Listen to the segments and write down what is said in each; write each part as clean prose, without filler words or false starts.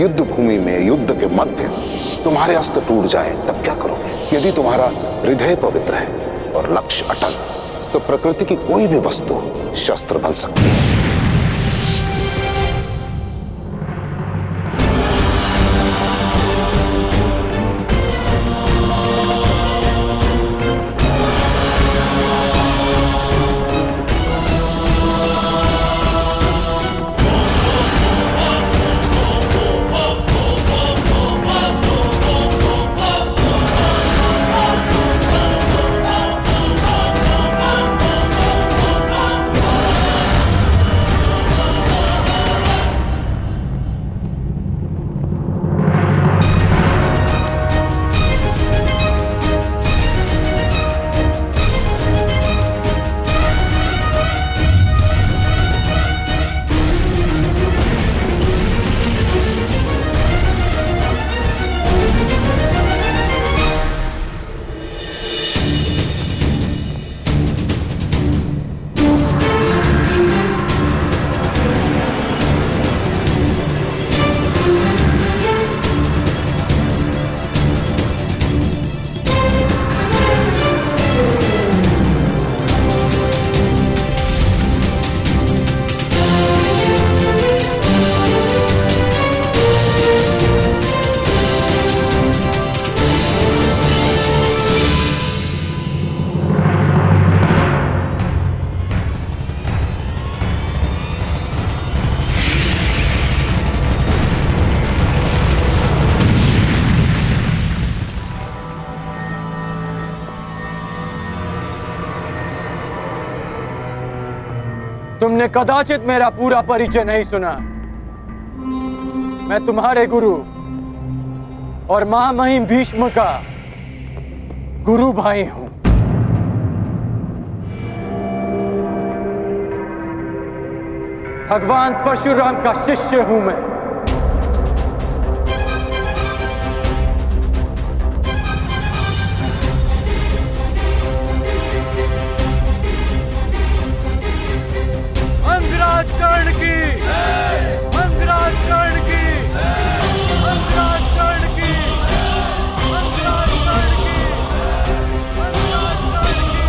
युद्ध भूमि में, युद्ध के मध्य तुम्हारे अस्त्र टूट जाए तब क्या करोगे? यदि तुम्हारा हृदय पवित्र है और लक्ष्य अटल, तो प्रकृति की कोई भी वस्तु शस्त्र बन सकती है। तुमने कदाचित मेरा पूरा परिचय नहीं सुना। मैं तुम्हारे गुरु और महामहिम भीष्म का गुरु भाई हूं। भगवान परशुराम का शिष्य हूं मैं। मंगराज कर्ण की, मंगराज कर्ण की, मंगराज कर्ण की, मंगराज कर्ण की, मंगराज कर्ण की,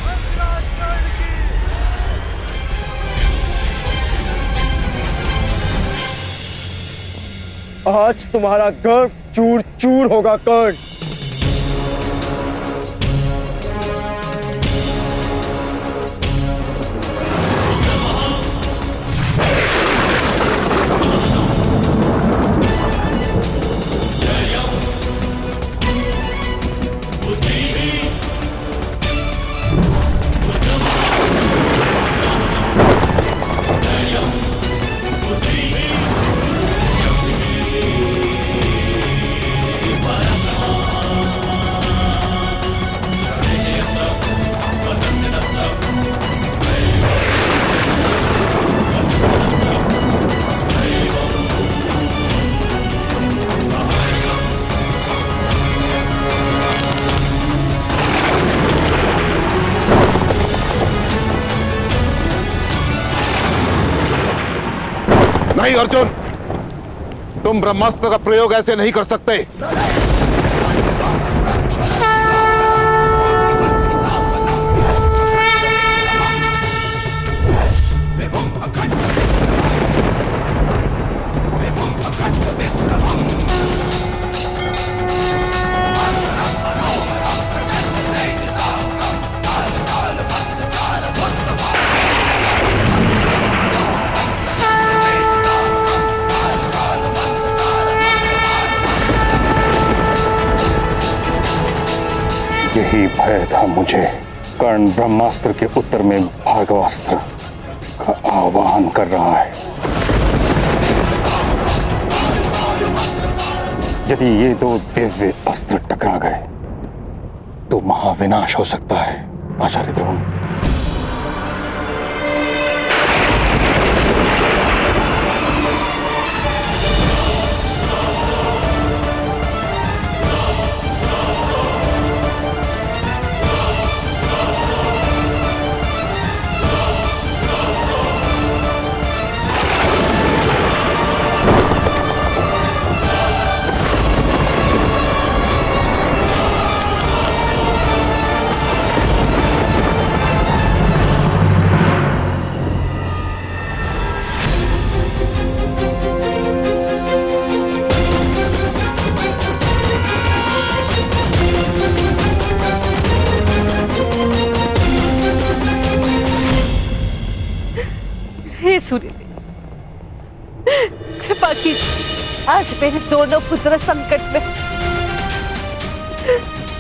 मंगराज कर्ण की। आज तुम्हारा गर्व चूर चूर होगा कर्ण। नहीं अर्जुन, तुम ब्रह्मास्त्र का प्रयोग ऐसे नहीं कर सकते। यही भय था मुझे। कर्ण ब्रह्मास्त्र के उत्तर में भार्गवास्त्र का आह्वान कर रहा है। यदि ये दो दिव्य अस्त्र टकरा गए तो महाविनाश हो सकता है आचार्य द्रोण। कृपा कीजिए, आज मेरे दोनों पुत्र संकट में,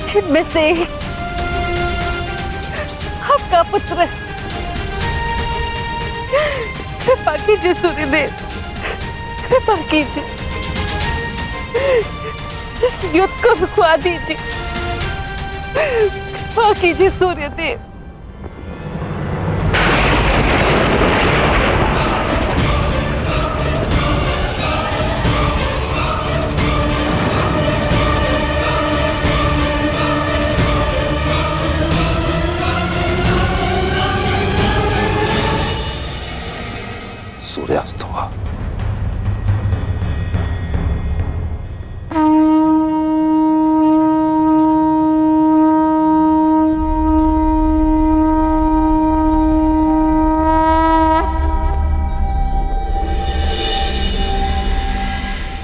जिनमें से एक आपका पुत्र है। कृपा कीजिए सूर्यदेव, कृपा कीजिए, इस युद्ध को रुकवा दीजिए। कृपा कीजिए सूर्यदेव। सूर्यास्त हुआ।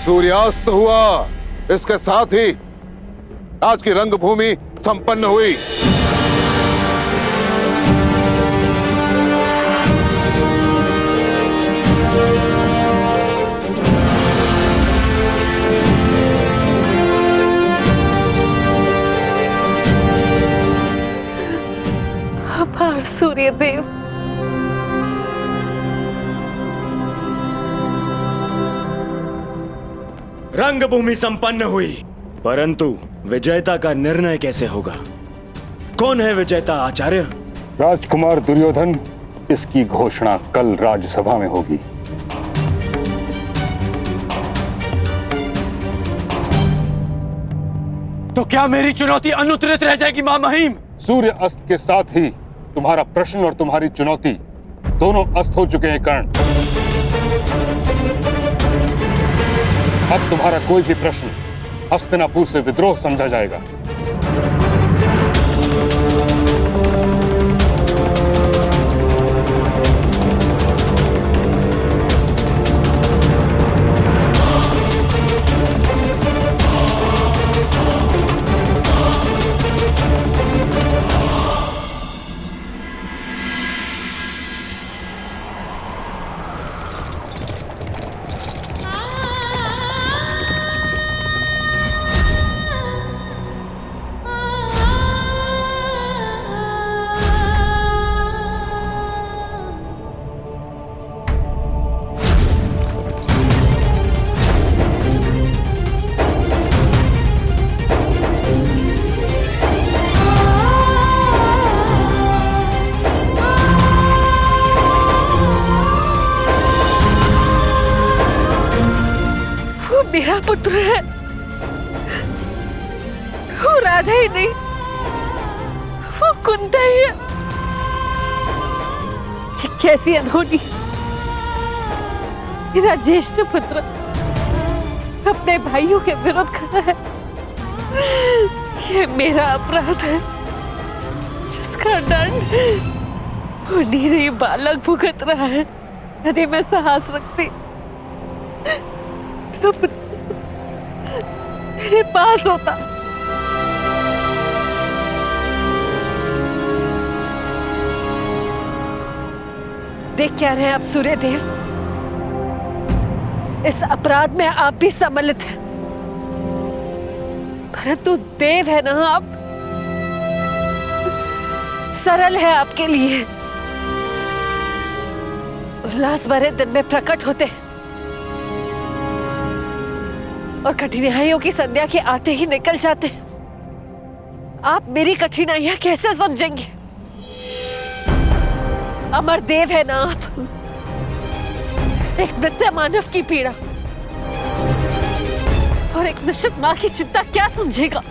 सूर्यास्त हुआ, इसके साथ ही आज की रंगभूमि संपन्न हुई। आभार सूर्यदेव। रंगभूमि संपन्न हुई, परंतु विजेता का निर्णय कैसे होगा? कौन है विजेता आचार्य? राजकुमार दुर्योधन, इसकी घोषणा कल राज्यसभा में होगी। तो क्या मेरी चुनौती अनुत्तरित रह जाएगी मां महिम? सूर्य अस्त के साथ ही तुम्हारा प्रश्न और तुम्हारी चुनौती दोनों अस्त हो चुके हैं कर्ण। अब तुम्हारा कोई भी प्रश्न हस्तिनापुर से विद्रोह समझा जाएगा। मेरा पुत्र है, वो राधा ही नहीं, वो कुंता ही है। ये कैसी अनहोनी, मेरा ज्येष्ठ पुत्र अपने भाइयों के विरुद्ध खड़ा है। ये मेरा अपराध है, जिसका दंड वो नीरे बालक भुगत रहा है। यदि मैं साहस रखती तो मेरे पास होता। देख क्या रहे हैं आप सूर्यदेव, इस अपराध में आप भी सम्मिलित हैं, परंतु देव है ना आप, सरल है आपके लिए, उल्लास भरे दिन में प्रकट होते हैं और कठिनाइयों की संध्या के आते ही निकल जाते हैं। आप मेरी कठिनाइयां कैसे समझेंगे? अमर देव है ना आप, एक मृत मानव की पीड़ा और एक निश्चित मां की चिंता क्या समझेगा?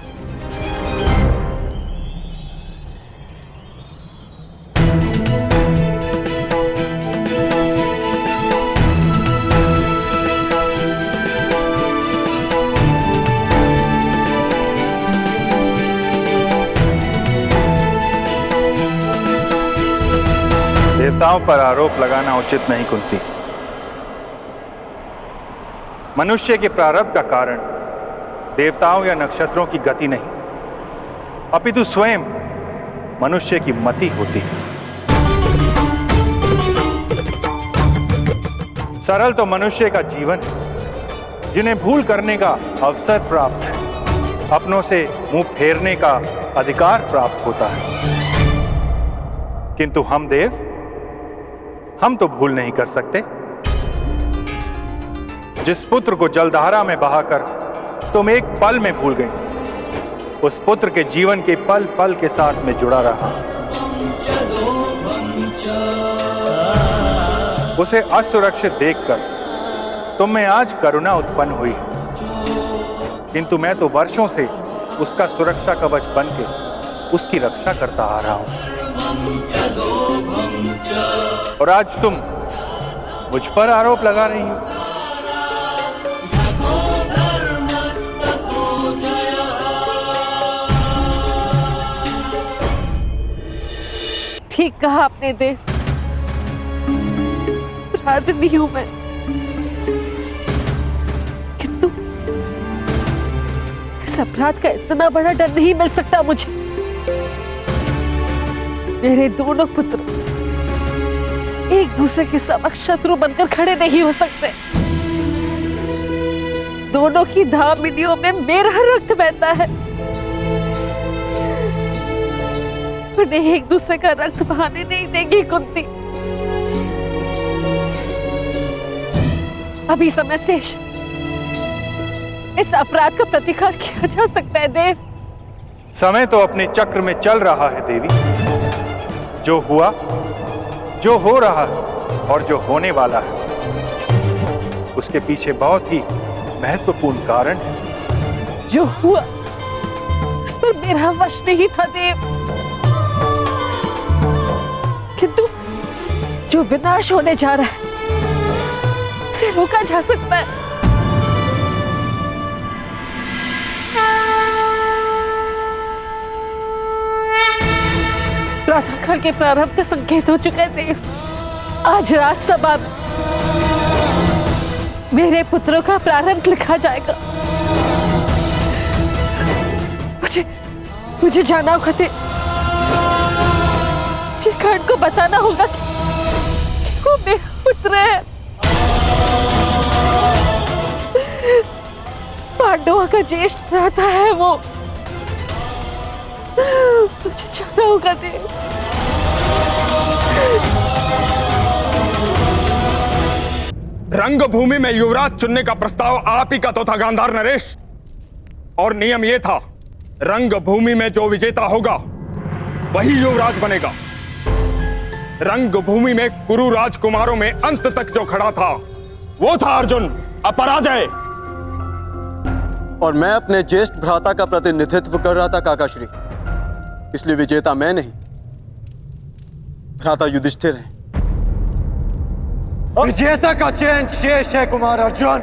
देवताओं पर आरोप लगाना उचित नहीं कुंती। मनुष्य के प्रारब्ध का कारण देवताओं या नक्षत्रों की गति नहीं, अपितु स्वयं मनुष्य की मति होती है। सरल तो मनुष्य का जीवन है, जिन्हें भूल करने का अवसर प्राप्त है, अपनों से मुंह फेरने का अधिकार प्राप्त होता है। किंतु हम देव, हम तो भूल नहीं कर सकते। जिस पुत्र को जलधारा में बहाकर तुम एक पल में भूल गई, उस पुत्र के जीवन के पल पल के साथ में जुड़ा रहा। उसे असुरक्षित देखकर तुम में आज करुणा उत्पन्न हुई, किंतु मैं तो वर्षों से उसका सुरक्षा कवच बनके उसकी रक्षा करता आ रहा हूं। और आज तुम मुझ पर आरोप लगा रही हो। ठीक कहा आपने देव, अपराधी हूं मैं, किंतु इस अपराध का इतना बड़ा डर नहीं मिल सकता मुझे। मेरे दोनों पुत्र एक दूसरे के समक्ष शत्रु बनकर खड़े नहीं हो सकते। दोनों की धामिनियों में मेरा रक्त बहता है, उन्हें एक दूसरे का रक्त बहाने नहीं देगी कुंती। अभी समय शेष, इस अपराध का प्रतिकार किया जा सकता है देव। समय तो अपने चक्र में चल रहा है देवी। जो हुआ, जो हो रहा है और जो होने वाला है, उसके पीछे बहुत ही महत्वपूर्ण कारण है। जो हुआ उस पर मेरा वश नहीं था देव, किंतु जो विनाश होने जा रहा है उसे रोका जा सकता है। प्रातःकाल के प्रारंभ के संकेत हो चुके थे। आज राजसभा में मेरे पुत्रों का प्रारंभ लिखा जाएगा। मुझे जाना होगा थे, कर्ण को बताना होगा कि वो मेरा पुत्र है। पांडवों का ज्येष्ठ भ्राता है वो। मुझे जाना होगा देव। रंगभूमि में युवराज चुनने का प्रस्ताव आप ही का तो था गांधार नरेश, और नियम यह था, रंगभूमि में जो विजेता होगा वही युवराज बनेगा। रंगभूमि में कुरु राजकुमारों में अंत तक जो खड़ा था वो था अर्जुन, अपराजय। और मैं अपने ज्येष्ठ भ्राता का प्रतिनिधित्व कर रहा था काकाश्री, इसलिए विजेता मैं नहीं, भ्राता युधिष्ठिर है। विजेता का चयन शेष है कुमार अर्जुन।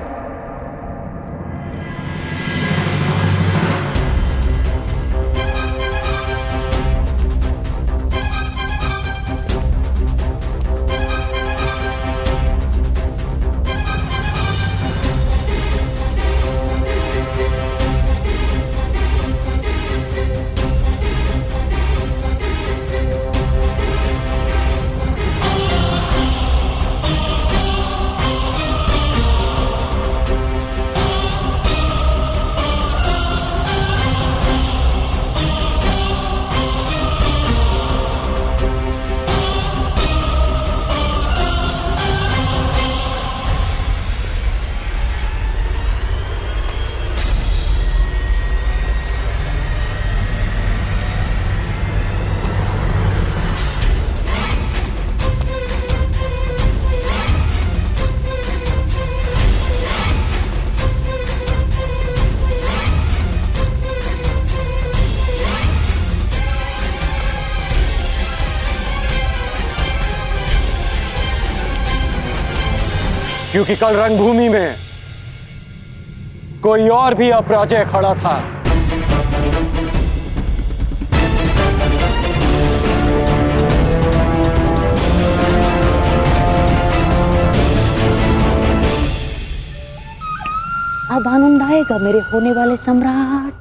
क्योंकि कल रणभूमि में कोई और भी अपराजय खड़ा था। अब आनंद आएगा मेरे होने वाले सम्राट।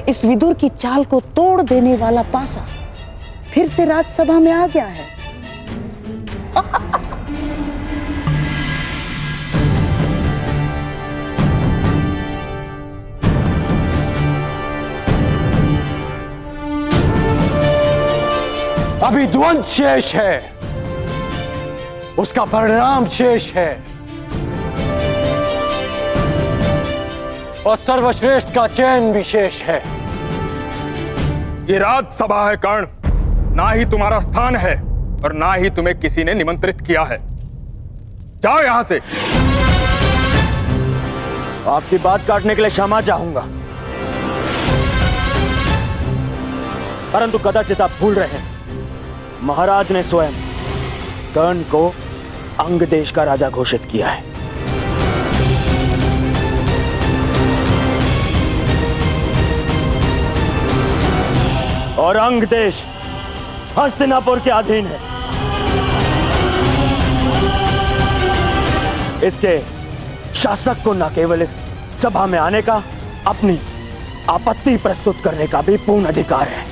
इस विदुर की चाल को तोड़ देने वाला पासा फिर से राजसभा में आ गया है। अभी द्वंद शेष है, उसका परिणाम शेष है, और सर्वश्रेष्ठ का चयन भी शेष है। ये राजसभा है कर्ण, ना ही तुम्हारा स्थान है और ना ही तुम्हें किसी ने निमंत्रित किया है। जाओ यहां से। आपकी बात काटने के लिए क्षमा चाहूंगा, परंतु कदाचित आप भूल रहे हैं, महाराज ने स्वयं कर्ण को अंग देश का राजा घोषित किया है। और अंग देश हस्तिनापुर के अधीन है। इसके शासक को न केवल इस सभा में आने का, अपनी आपत्ति प्रस्तुत करने का भी पूर्ण अधिकार है।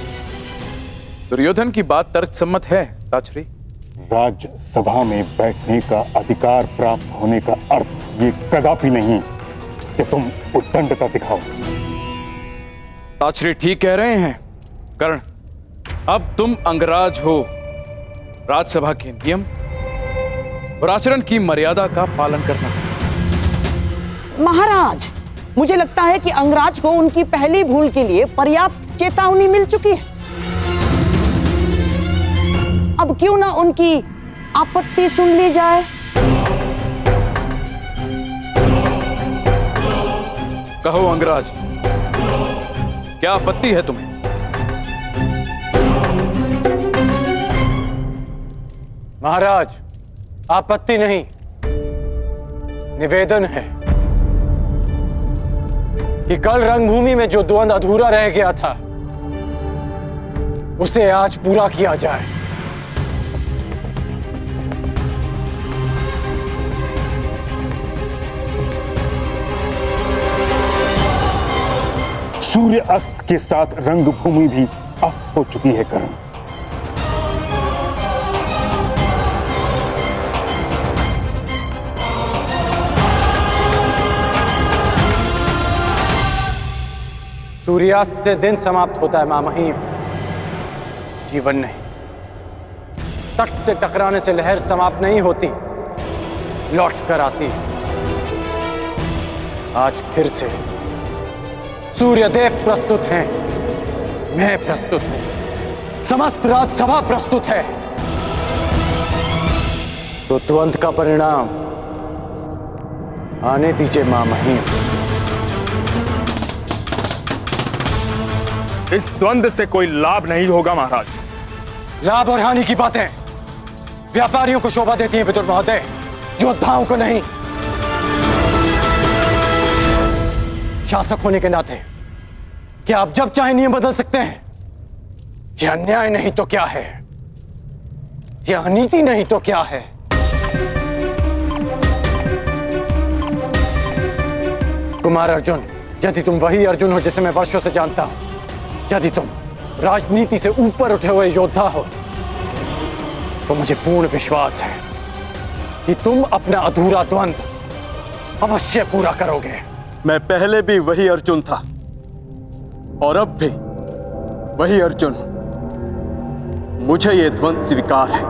दुर्योधन की बात तर्कसम्मत है ताचरी। राज्यसभा में बैठने का अधिकार प्राप्त होने का अर्थ ये कदापि नहीं कि तुम उद्दंडता दिखाओ। ताचरी ठीक कह रहे हैं कर्ण, अब तुम अंगराज हो। राज्यसभा के नियम और आचरण की मर्यादा का पालन करना। महाराज, मुझे लगता है कि अंगराज को उनकी पहली भूल के लिए पर्याप्त चेतावनी मिल चुकी है। अब क्यों ना उनकी आपत्ति सुन ली जाए। कहो अंगराज, क्या आपत्ति है तुम्हें? महाराज, आपत्ति नहीं, निवेदन है कि कल रंगभूमि में जो द्वंद अधूरा रह गया था, उसे आज पूरा किया जाए। सूर्य अस्त के साथ रंगभूमि भी अस्त हो चुकी है कर्ण। सूर्यास्त से दिन समाप्त होता है मामहीम, जीवन नहीं। तट से टकराने से लहर समाप्त नहीं होती, लौट कर आती। आज फिर से सूर्यदेव प्रस्तुत हैं, मैं प्रस्तुत हूं, समस्त राज्यसभा प्रस्तुत है। तो द्वंद का परिणाम आने दीजिए मामहीम। इस द्वंद से कोई लाभ नहीं होगा महाराज। लाभ और हानि की बातें व्यापारियों को शोभा देती हैं विदुर महोदय, योद्धाओं को नहीं। शासक होने के नाते क्या आप जब चाहे नियम बदल सकते हैं? यह अन्याय नहीं तो क्या है? यह अनीति नहीं तो क्या है? कुमार अर्जुन, यदि तुम वही अर्जुन हो जिसे मैं वर्षों से जानता हूं, यदि तुम राजनीति से ऊपर उठे हुए योद्धा हो, तो मुझे पूर्ण विश्वास है कि तुम अपना अधूरा द्वंद अवश्य पूरा करोगे। मैं पहले भी वही अर्जुन था और अब भी वही अर्जुन हूं। मुझे ये द्वंद स्वीकार है।